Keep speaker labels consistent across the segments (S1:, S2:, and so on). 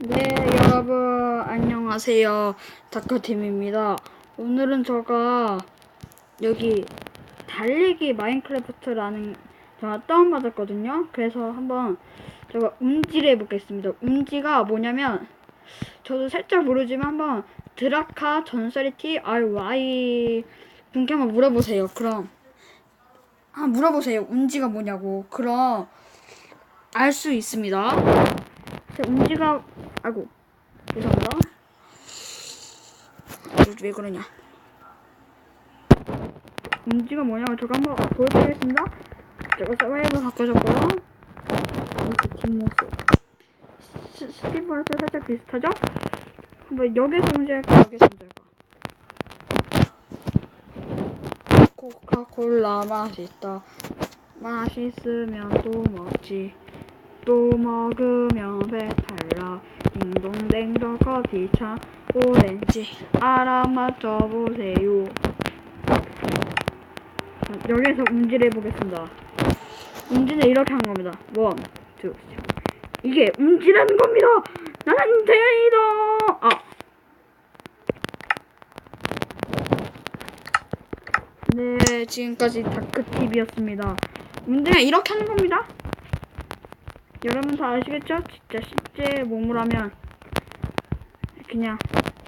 S1: 네, 여러분, 안녕하세요. 다크팀입니다. 오늘은 제가 여기 달리기 마인크래프트라는 제가 다운받았거든요. 그래서 한번 제가 음지를 해보겠습니다. 음지가 뭐냐면, 저도 살짝 모르지만 한번 드라카 전설티 RY 분께 한번 물어보세요. 그럼, 물어보세요. 음지가 뭐냐고. 그럼 알 수 있습니다. 음지가, 아이고. 죄송합니다. 왜 그러냐. 문제가 뭐냐면 제가 한번 보여드리겠습니다. 제가 서바이벌 바꿔줬고요. 이렇게 뒷모습. 스티브랑 살짝 비슷하죠? 한번 여기서 문제할까, 여기서 문제할까. 코카콜라 맛있다. 맛있으면 또 먹지. 또 먹으면 배탈나. 딩동댕동 커피차 오렌지 알아 맞춰보세요. 여기서 음질을 해보겠습니다. 음질은 이렇게 하는 겁니다. 1, 2, 3. 이게 음질하는 겁니다. 나는 대이다. 네, 지금까지 다크TV였습니다. 문제는 이렇게 하는 겁니다. 여러분 다 아시겠죠? 진짜 실제 몸으로 하면 그냥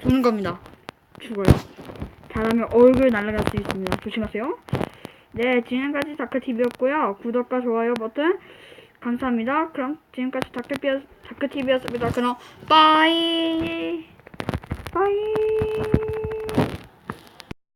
S1: 죽는 겁니다. 죽어요. 잘하면 얼굴 날아갈 수 있습니다. 조심하세요. 네, 지금까지 다크TV였고요. 구독과 좋아요 버튼 감사합니다. 그럼 지금까지 다크TV였습니다. 그럼 빠이.